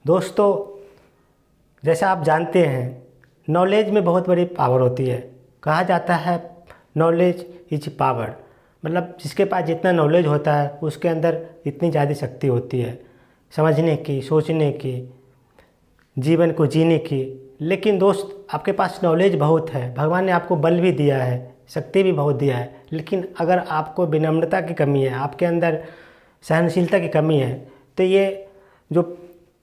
दोस्तों, जैसा आप जानते हैं, नॉलेज में बहुत बड़ी पावर होती है। कहा जाता है नॉलेज इज पावर। मतलब जिसके पास जितना नॉलेज होता है उसके अंदर इतनी ज़्यादा शक्ति होती है समझने की, सोचने की, जीवन को जीने की। लेकिन दोस्त, आपके पास नॉलेज बहुत है, भगवान ने आपको बल भी दिया है, शक्ति भी बहुत दिया है, लेकिन अगर आपको विनम्रता की कमी है, आपके अंदर सहनशीलता की कमी है, तो ये जो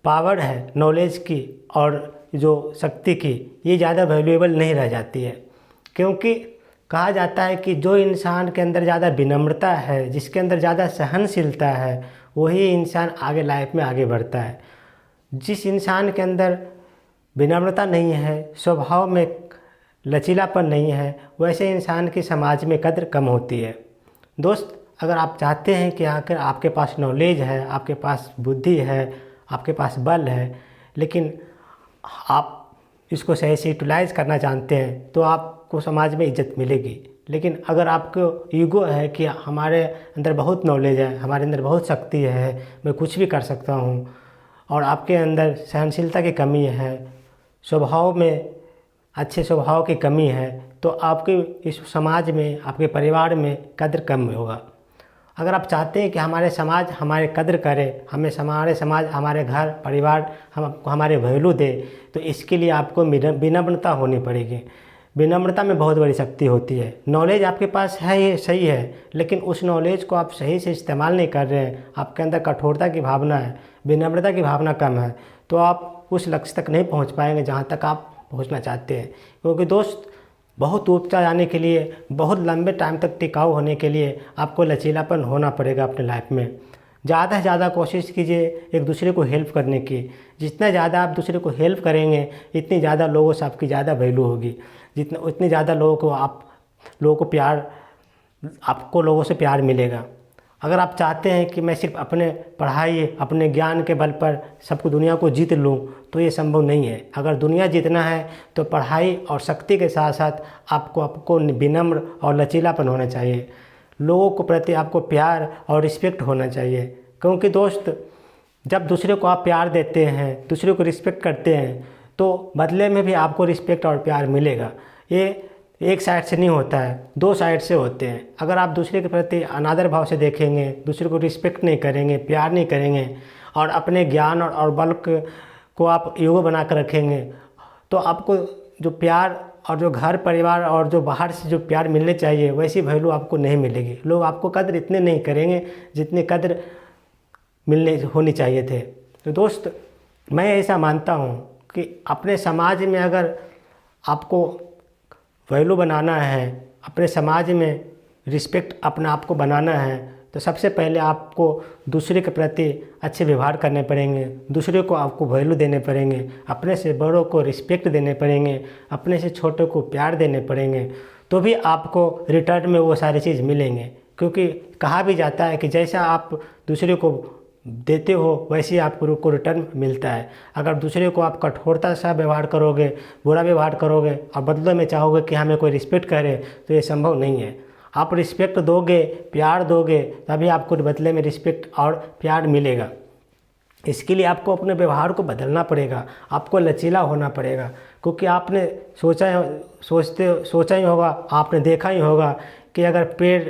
पावर है नॉलेज की और जो शक्ति की, ये ज़्यादा वैल्यूएबल नहीं रह जाती है। क्योंकि कहा जाता है कि जो इंसान के अंदर ज़्यादा विनम्रता है, जिसके अंदर ज़्यादा सहनशीलता है, वही इंसान आगे लाइफ में आगे बढ़ता है। जिस इंसान के अंदर विनम्रता नहीं है, स्वभाव में लचीलापन नहीं है, वैसे इंसान की समाज में कद्र कम होती है। दोस्त, अगर आप चाहते हैं कि आकर आपके पास नॉलेज है, आपके पास बुद्धि है, आपके पास बल है, लेकिन आप इसको सही से यूटिलाइज़ करना जानते हैं, तो आपको समाज में इज्जत मिलेगी। लेकिन अगर आपको ईगो है कि हमारे अंदर बहुत नॉलेज है, हमारे अंदर बहुत शक्ति है, मैं कुछ भी कर सकता हूँ, और आपके अंदर सहनशीलता की कमी है, स्वभाव में अच्छे स्वभाव की कमी है, तो आपके इस समाज में, आपके परिवार में कद्र कम होगा। अगर आप चाहते हैं कि हमारे समाज हमारे कद्र करे, हमारे समाज, हमारे घर परिवार हमको हमारे वैल्यू दे, तो इसके लिए आपको विनम्रता होनी पड़ेगी। विनम्रता में बहुत बड़ी शक्ति होती है। नॉलेज आपके पास है, ये सही है, लेकिन उस नॉलेज को आप सही से इस्तेमाल नहीं कर रहे हैं, आपके अंदर कठोरता की भावना है, विनम्रता की भावना कम है, तो आप उस लक्ष्य तक नहीं पहुंच पाएंगे जहां तक आप पहुंचना चाहते हैं। क्योंकि दोस्त, बहुत ऊंचा जाने के लिए, बहुत लंबे टाइम तक टिकाऊ होने के लिए आपको लचीलापन होना पड़ेगा अपने लाइफ में। ज़्यादा से ज़्यादा कोशिश कीजिए एक दूसरे को हेल्प करने की। जितना ज़्यादा आप दूसरे को हेल्प करेंगे, इतनी ज़्यादा लोगों से आपकी ज़्यादा वैल्यू होगी। उतनी ज़्यादा लोगों को प्यार, आपको लोगों से प्यार मिलेगा। अगर आप चाहते हैं कि मैं सिर्फ अपने पढ़ाई, अपने ज्ञान के बल पर सबको, दुनिया को जीत लूं, तो ये संभव नहीं है। अगर दुनिया जीतना है तो पढ़ाई और शक्ति के साथ साथ आपको विनम्र और लचीलापन होना चाहिए। लोगों को प्रति आपको प्यार और रिस्पेक्ट होना चाहिए। क्योंकि दोस्त, जब दूसरे को आप प्यार देते हैं, दूसरे को रिस्पेक्ट करते हैं, तो बदले में भी आपको रिस्पेक्ट और प्यार मिलेगा। ये एक साइड से नहीं होता है, दो साइड से होते हैं। अगर आप दूसरे के प्रति अनादर भाव से देखेंगे, दूसरे को रिस्पेक्ट नहीं करेंगे, प्यार नहीं करेंगे, और अपने ज्ञान और बल को आप ईगो बना कर रखेंगे, तो आपको जो प्यार और जो घर परिवार और जो बाहर से जो प्यार मिलने चाहिए, वैसी वैल्यू आपको नहीं मिलेगी। लोग आपको कद्र इतने नहीं करेंगे जितने कद्र मिलने होनी चाहिए थे। तो दोस्त, मैं ऐसा मानता हूँ कि अपने समाज में अगर आपको वैल्यू बनाना है, अपने समाज में रिस्पेक्ट अपने आप को बनाना है, तो सबसे पहले आपको दूसरे के प्रति अच्छे व्यवहार करने पड़ेंगे, दूसरे को आपको वैल्यू देने पड़ेंगे, अपने से बड़ों को रिस्पेक्ट देने पड़ेंगे, अपने से छोटों को प्यार देने पड़ेंगे, तो भी आपको रिटर्न में वो सारी चीज़ मिलेंगे। क्योंकि कहा भी जाता है कि जैसा आप दूसरे को देते हो वैसे ही आपको रिटर्न मिलता है। अगर दूसरे को आप कठोरता से व्यवहार करोगे, बुरा व्यवहार करोगे और बदले में चाहोगे कि हमें कोई रिस्पेक्ट करे, तो ये संभव नहीं है। आप रिस्पेक्ट दोगे, प्यार दोगे, तभी आपको बदले में रिस्पेक्ट और प्यार मिलेगा। इसके लिए आपको अपने व्यवहार को बदलना पड़ेगा, आपको लचीला होना पड़ेगा। क्योंकि आपने सोचा ही होगा, आपने देखा ही होगा कि अगर पेड़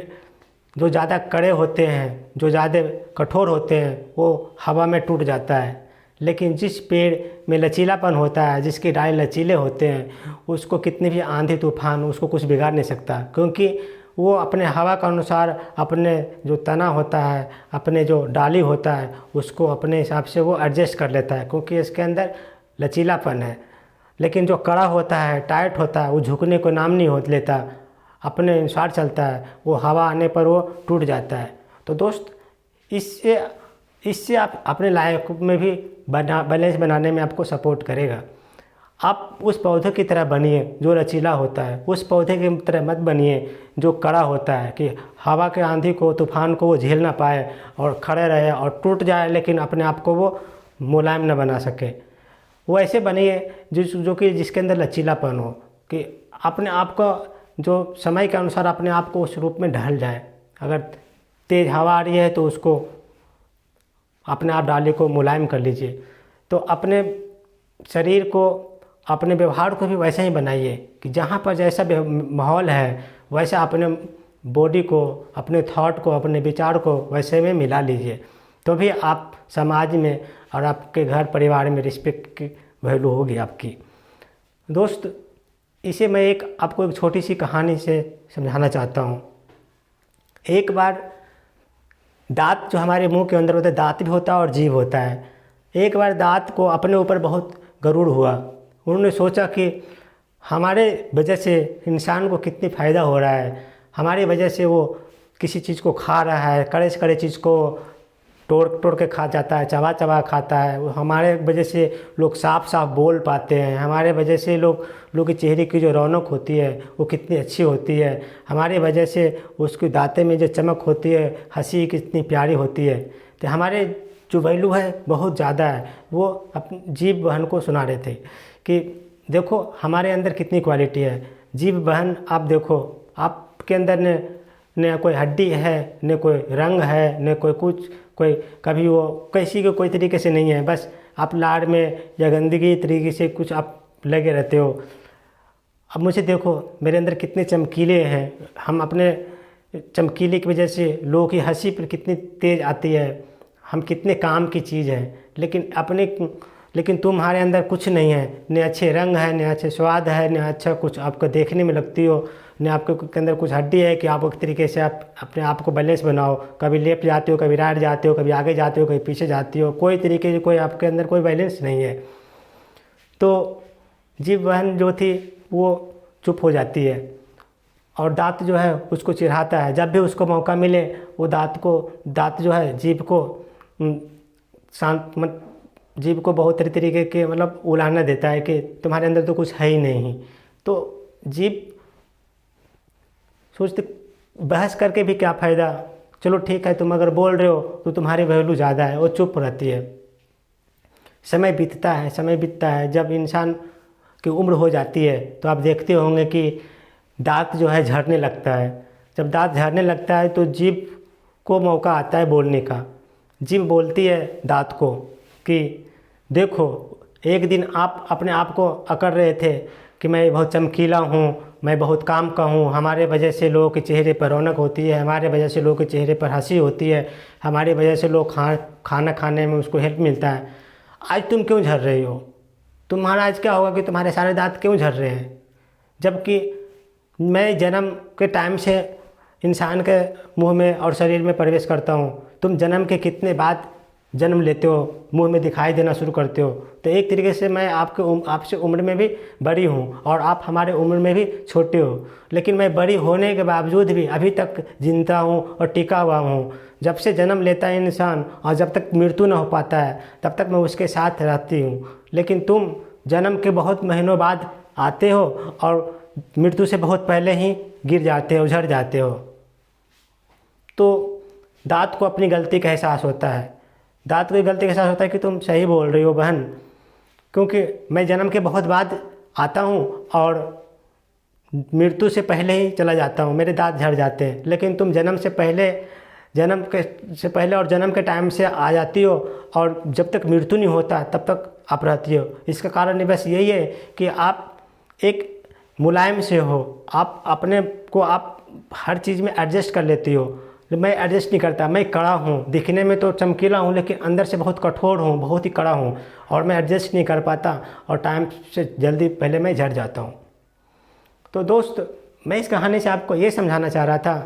जो ज़्यादा कड़े होते हैं, जो ज़्यादा कठोर होते हैं, वो हवा में टूट जाता है। लेकिन जिस पेड़ में लचीलापन होता है, जिसके डाली लचीले होते हैं, उसको कितनी भी आंधी तूफान उसको कुछ बिगाड़ नहीं सकता। क्योंकि वो अपने हवा के अनुसार, अपने जो तना होता है, अपने जो डाली होता है, उसको अपने हिसाब से वो एडजस्ट कर लेता है, क्योंकि इसके अंदर लचीलापन है। लेकिन जो कड़ा होता है, टाइट होता है, वो झुकने को नाम नहीं लेता, अपने अनुसार चलता है, वो हवा आने पर वो टूट जाता है। तो दोस्त, इससे आप अपने लाइफ में भी बैलेंस बनाने में आपको सपोर्ट करेगा। आप उस पौधे की तरह बनिए जो लचीला होता है, उस पौधे की तरह मत बनिए जो कड़ा होता है, कि हवा के आंधी को, तूफान को वो झेल ना पाए और खड़े रहे और टूट जाए, लेकिन अपने आप को वो मुलायम ना बना सके। वो ऐसे बनिए जो कि जिसके अंदर लचीलापन हो, कि अपने आप को जो समय के अनुसार अपने आप को उस रूप में ढल जाए। अगर तेज़ हवा आ रही है तो उसको अपने आप डाली को मुलायम कर लीजिए। तो अपने शरीर को, अपने व्यवहार को भी वैसा ही बनाइए कि जहाँ पर जैसा माहौल है वैसा अपने बॉडी को, अपने थॉट को, अपने विचार को वैसे में मिला लीजिए। तो भी आप समाज में और आपके घर परिवार में रिस्पेक्ट की वैल्यू होगी आपकी। दोस्त, इसे मैं आपको एक छोटी सी कहानी से समझाना चाहता हूँ। एक बार दांत जो हमारे मुंह के अंदर होता है, दांत भी होता है और जीभ होता है। एक बार दांत को अपने ऊपर बहुत गरूर हुआ। उन्होंने सोचा कि हमारे वजह से इंसान को कितनी फ़ायदा हो रहा है, हमारी वजह से वो किसी चीज़ को खा रहा है, कड़े से कड़े चीज़ को तोड़ तोड़ के खा जाता है, चबा चबा खाता है। वो हमारे वजह से लोग साफ साफ बोल पाते हैं, हमारे वजह से लोग के चेहरे की जो रौनक होती है वो कितनी अच्छी होती है, हमारी वजह से उसकी दांतें में जो चमक होती है, हंसी कितनी प्यारी होती है। तो हमारे जो वैल्यू है बहुत ज़्यादा है। वो अपनी जीभ बहन को सुना रहे थे कि देखो हमारे अंदर कितनी क्वालिटी है। जीभ बहन, आप देखो आपके अंदर न कोई हड्डी है, न कोई रंग है, न कोई कुछ, कोई कभी वो किसी के कोई तरीके से नहीं है। बस आप लाड़ में या गंदगी तरीके से कुछ आप लगे रहते हो। अब मुझे देखो मेरे अंदर कितने चमकीले हैं। हम अपने चमकीले की वजह से लोगों की हंसी पर कितनी तेज़ आती है, हम कितने काम की चीज़ है। लेकिन तुम्हारे अंदर कुछ नहीं है, न अच्छे रंग है, न अच्छे स्वाद है, न अच्छा कुछ आपको देखने में लगती हो, न आपके अंदर कुछ हड्डी है कि आप एक तरीके से आप अपने आप को बैलेंस बनाओ। कभी लेफ्ट जाते हो, कभी राइट जाते हो, कभी आगे जाते हो, कभी पीछे जाती हो। कोई तरीके से कोई आपके अंदर कोई बैलेंस नहीं है। तो जीभ बहन जो थी वो चुप हो जाती है और दांत जो है उसको चिढ़ाता है। जब भी उसको मौका मिले वो दांत जो है जीभ को जीभ को बहुत तरीके के मतलब उलाहना देता है कि तुम्हारे अंदर तो कुछ है ही नहीं। तो जीभ सोचते बहस करके भी क्या फ़ायदा, चलो ठीक है तुम अगर बोल रहे हो तो तुम्हारी वैल्यू ज़्यादा है। वो चुप रहती है। समय बीतता है। जब इंसान की उम्र हो जाती है तो आप देखते होंगे कि दांत जो है झड़ने लगता है। जब दांत झड़ने लगता है तो जीभ को मौका आता है बोलने का। जीभ बोलती है दांत को कि देखो एक दिन आप अपने आप को अकड़ रहे थे कि मैं बहुत चमकीला हूँ, मैं बहुत काम का हूँ, हमारे वजह से लोगों के चेहरे पर रौनक होती है, हमारे वजह से लोगों के चेहरे पर हंसी होती है, हमारी वजह से लोग खाना खाने में उसको हेल्प मिलता है। आज तुम क्यों झड़ रही हो? तुम्हारा आज क्या होगा कि तुम्हारे सारे दांत क्यों झड़ रहे हैं? जबकि मैं जन्म के टाइम से इंसान के मुंह में और शरीर में प्रवेश करता हूँ। तुम जन्म के कितने बाद जन्म लेते हो, मुंह में दिखाई देना शुरू करते हो। तो एक तरीके से मैं आपसे उम्र में भी बड़ी हूँ और आप हमारे उम्र में भी छोटे हो। लेकिन मैं बड़ी होने के बावजूद भी अभी तक जिंदा हूँ और टिका हुआ हूँ। जब से जन्म लेता है इंसान और जब तक मृत्यु न हो पाता है तब तक मैं उसके साथ रहती हूँ। लेकिन तुम जन्म के बहुत महीनों बाद आते हो और मृत्यु से बहुत पहले ही गिर जाते हो, झड़ जाते हो। तो दांत को अपनी गलती का एहसास होता है। दांत को गलती का एहसास होता है कि तुम सही बोल रही हो बहन, क्योंकि मैं जन्म के बहुत बाद आता हूँ और मृत्यु से पहले ही चला जाता हूँ, मेरे दांत झड़ जाते हैं। लेकिन तुम जन्म से पहले और जन्म के टाइम से आ जाती हो और जब तक मृत्यु नहीं होता तब तक आप रहती हो। इसका कारण बस यही है कि आप एक मुलायम से हो, आप अपने को आप हर चीज़ में एडजस्ट कर लेती हो। मैं एडजस्ट नहीं करता, मैं कड़ा हूँ, दिखने में तो चमकीला हूँ लेकिन अंदर से बहुत कठोर हूँ, बहुत ही कड़ा हूँ और मैं एडजस्ट नहीं कर पाता और टाइम से जल्दी पहले मैं झड़ जाता हूँ। तो दोस्त, मैं इस कहानी से आपको ये समझाना चाह रहा था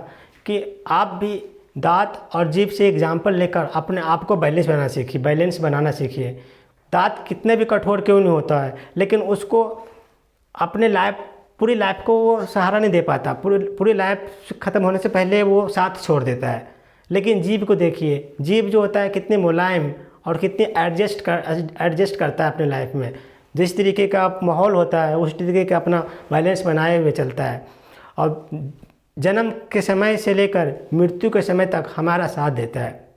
कि आप भी दांत और जीभ से एग्जाम्पल लेकर अपने आप को बैलेंस बनाना सीखिए। दांत कितने भी कठोर क्यों नहीं होता है लेकिन उसको अपने पूरी लाइफ को वो सहारा नहीं दे पाता, पूरी लाइफ ख़त्म होने से पहले वो साथ छोड़ देता है। लेकिन जीभ को देखिए, जीभ जो होता है कितने मुलायम और कितने एडजस्ट करता है अपने लाइफ में। जिस तरीके का माहौल होता है उस तरीके का अपना बैलेंस बनाए हुए चलता है और जन्म के समय से लेकर मृत्यु के समय तक हमारा साथ देता है।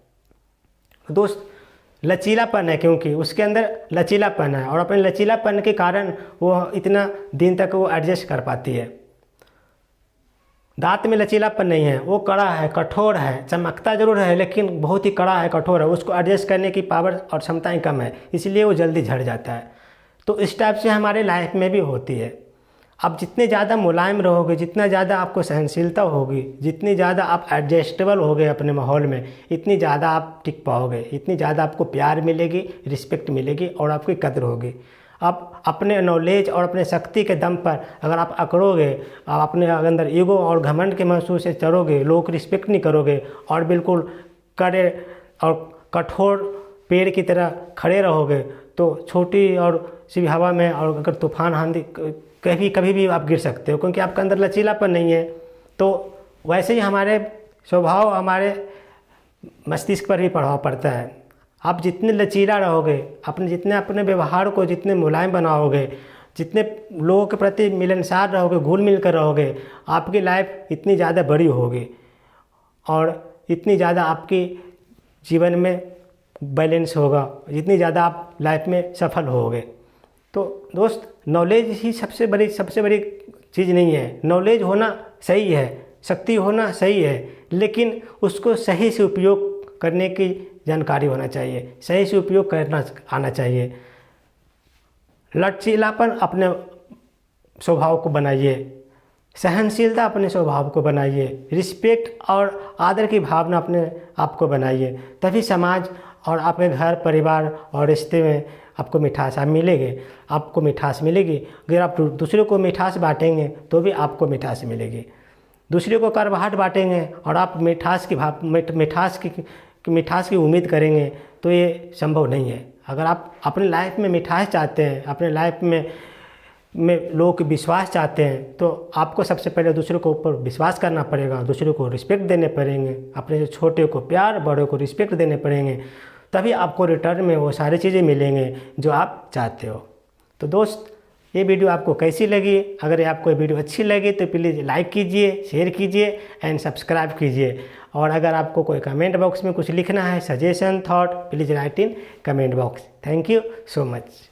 दोस्त, लचीलापन है, क्योंकि उसके अंदर लचीलापन है और अपने लचीलापन के कारण वो इतना दिन तक वो एडजस्ट कर पाती है। दांत में लचीलापन नहीं है, वो कड़ा है, कठोर है, चमकता ज़रूर है लेकिन बहुत ही कड़ा है, कठोर है, उसको एडजस्ट करने की पावर और क्षमताएं कम है, इसलिए वो जल्दी झड़ जाता है। तो इस टाइप से हमारे लाइफ में भी होती है। आप जितने ज़्यादा मुलायम रहोगे, जितना ज़्यादा आपको सहनशीलता होगी, जितनी ज़्यादा आप एडजस्टेबल होगे अपने माहौल में, इतनी ज़्यादा आप टिक पाओगे, इतनी ज़्यादा आपको प्यार मिलेगी, रिस्पेक्ट मिलेगी और आपकी कद्र होगी। आप अपने नॉलेज और अपने शक्ति के दम पर अगर आप अकड़ोगे, आप अपने अंदर ईगो और घमंड के महसूस से चढ़ोगे, लोगों को रिस्पेक्ट नहीं करोगे और बिल्कुल कड़े और कठोर पेड़ की तरह खड़े रहोगे, तो छोटी और सी हवा में और अगर तूफान आंधी कभी भी आप गिर सकते हो, क्योंकि आपके अंदर लचीलापन नहीं है। तो वैसे ही हमारे स्वभाव, हमारे मस्तिष्क पर भी प्रभाव पड़ता है। आप जितने लचीला रहोगे, जितने अपने व्यवहार को जितने मुलायम बनाओगे, जितने लोगों के प्रति मिलनसार रहोगे, घुल मिल कर रहोगे, आपकी लाइफ इतनी ज़्यादा बड़ी होगी और इतनी ज़्यादा आपकी जीवन में बैलेंस होगा, जितनी ज़्यादा आप लाइफ में सफल होगे। तो दोस्त, नॉलेज ही सबसे बड़ी चीज़ नहीं है। नॉलेज होना सही है, शक्ति होना सही है, लेकिन उसको सही से उपयोग करने की जानकारी होना चाहिए, सही से उपयोग करना आना चाहिए। लचीलापन अपने स्वभाव को बनाइए, सहनशीलता अपने स्वभाव को बनाइए, रिस्पेक्ट और आदर की भावना अपने आप को बनाइए, तभी समाज और आपके घर परिवार और रिश्ते में आपको मिठास मिलेगी। आपको मिठास मिलेगी। अगर आप दूसरे को मिठास बांटेंगे तो भी आपको मिठास मिलेगी। दूसरे को कड़वाहट बांटेंगे और आप मिठास की उम्मीद करेंगे तो ये संभव नहीं है। अगर आप अपने लाइफ में मिठास चाहते हैं, अपने लाइफ में लोगों के विश्वास चाहते हैं, तो आपको सबसे पहले दूसरे को ऊपर विश्वास करना पड़ेगा, दूसरे को रिस्पेक्ट देने पड़ेंगे, अपने छोटे को प्यार, बड़ों को रिस्पेक्ट देने पड़ेंगे, तभी आपको रिटर्न में वो सारी चीज़ें मिलेंगे जो आप चाहते हो। तो दोस्त, ये वीडियो आपको कैसी लगी? अगर ये आपको वीडियो अच्छी लगी तो प्लीज़ लाइक कीजिए, शेयर कीजिए एंड सब्सक्राइब कीजिए। और अगर आपको कोई कमेंट बॉक्स में कुछ लिखना है, suggestion, thought, please write in comment box. Thank you so much.